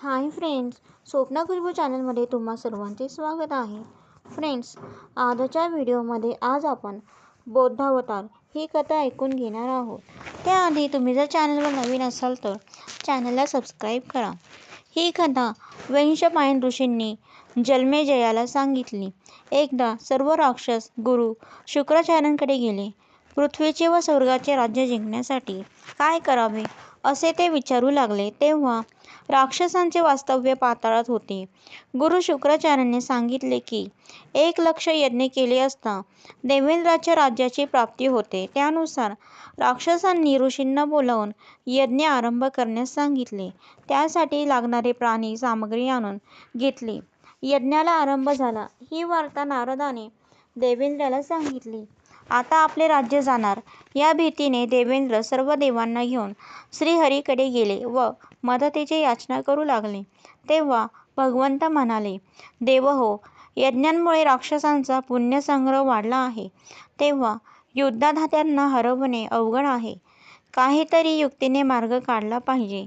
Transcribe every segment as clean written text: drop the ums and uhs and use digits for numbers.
Hi friends, Swapna Khushboo चॅनलमध्ये तुम्हा सर्वांचे स्वागत आहे. फ्रेंड्स, आजच्या व्हिडिओमध्ये आज आपण बौद्धावतार ही कथा ऐकून घेणार आहोत. त्याआधी तुम्ही जर चॅनलवर नवीन असाल तर चॅनलला सबस्क्राईब करा. ही कथा वैशंपायन ऋषींनी जन्मेजयाला सांगितली. एकदा सर्व राक्षस गुरु शुक्राचार्यांकडे गेले. पृथ्वीचे व स्वर्गाचे राज्य जिंकण्यासाठी काय करावे असे ते विचारू लागले. तेव्हा राक्षसांचे वास्तव्य पाताळात होते. गुरु शुक्राचार्यांनी सांगितले की 1,00,000 यज्ञ केले असता देवेंद्राच्या राज्याची प्राप्ती होते. त्यानुसार राक्षसांनी ऋषींना बोलावून यज्ञ आरंभ करण्यास सांगितले. त्यासाठी लागणारे प्राणी सामग्री आणून घेतली. यज्ञाला आरंभ झाला. ही वार्ता नारदाने देवेंद्राला सांगितली. आता आपले राज्य जाणार या भीतीने देवेंद्र सर्व देवांना घेऊन श्रीहरीकडे गेले व मदतीची याचना करू लागले. तेव्हा भगवंत म्हणाले, देवहो, यज्ञांमुळे राक्षसांचा पुण्यसंग्रह वाढला आहे. तेव्हा युद्धात त्यांना हरवणे अवघड आहे. काहीतरी युक्तीने मार्ग काढला पाहिजे.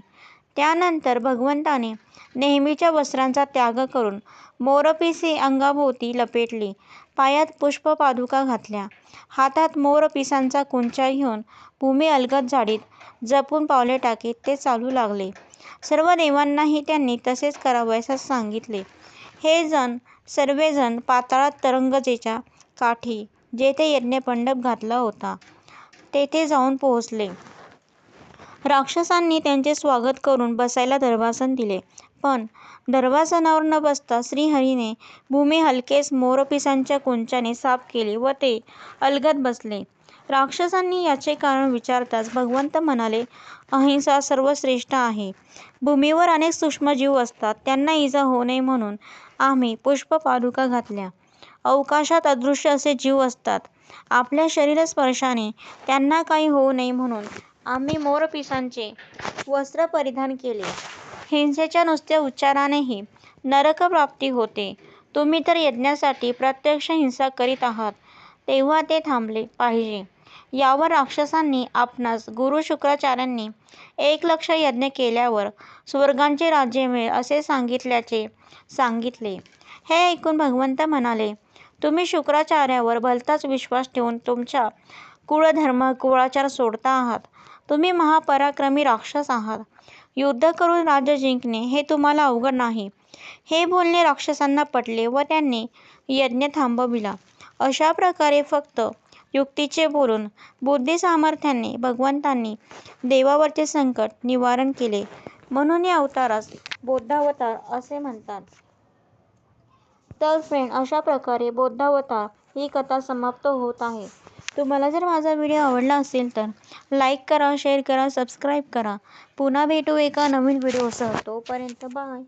त्यानंतर भगवंताने नेहमीच्या वस्त्रांचा त्याग करून मोरपिसे अंगाभोवती लपेटले. पायात पुष्पपादुका घातल्या. हातात मोरपिसांचा कुंचा घेऊन भूमी अलगद झाडीत जपून पावले टाकीत ते चालू लागले. सर्व देवांनाही त्यांनी तसेच करावयास सांगितले. हे सर्वजण पाताळात तरंगजेच्या काठी जेथे यज्ञमंडप घातला होता तेथे जाऊन पोहोचले. राक्षसांनी त्यांचे स्वागत करून बसायला दर्भासन दिले. पण दर्भासनावर न बसता श्रीहरीने भूमी हलकेच मोरपिसांच्या कुंचाने साफ केली व ते अलगद बसले. राक्षसांनी याचे कारण विचारताच भगवंत म्हणाले, अहिंसा सर्वश्रेष्ठ आहे. भूमीवर अनेक सूक्ष्म जीव असतात. त्यांना इजा होऊ नये म्हणून आम्ही पुष्पपादुका घातल्या. अवकाशात अदृश्य असे जीव असतात. आपल्या शरीरस्पर्शाने त्यांना काही होऊ नये म्हणून आम्ही मोरपिसांचे वस्त्र परिधान केले. हिंसेच्या नुसत्या उच्चारानेही नरकप्राप्ती होते. तुम्ही तर यज्ञासाठी प्रत्यक्ष हिंसा करीत आहात, तेव्हा ते थांबले पाहिजे. यावर राक्षसांनी आपणास गुरु शुक्राचार्यांनी 1,00,000 यज्ञ केल्यावर स्वर्गाचे राज्य मिळेल असे सांगितल्याचे सांगितले. हे ऐकून भगवंत म्हणाले, तुम्ही शुक्राचार्यावर भलताच विश्वास ठेवून तुमचा कुळधर्म कुळाचार सोडता आहात. तुम्ही महापराक्रमी राक्षस आहात. युद्ध करून राज्य जिंकणे हे तुम्हाला अवघड नाही. हे बोलणे राक्षसांना पटले व त्यांनी यज्ञ थांबविला. अशा प्रकारे फक्त युक्तीचे बोलून बुद्धिसामर्थ्याने भगवंतांनी देवावरचे संकट निवारण केले. म्हणून या अवतारास बौद्धावतार असे म्हणतात. तर फ्रेंड, अशा प्रकारे बौद्धावतार ही कथा समाप्त होत आहे. तुम्हाला जर माझा व्हिडिओ आवडला असेल तर लाईक करा, शेअर करा, सबस्क्राईब करा. पुन्हा भेटू एका नवीन व्हिडिओसह. तोपर्यंत बाय.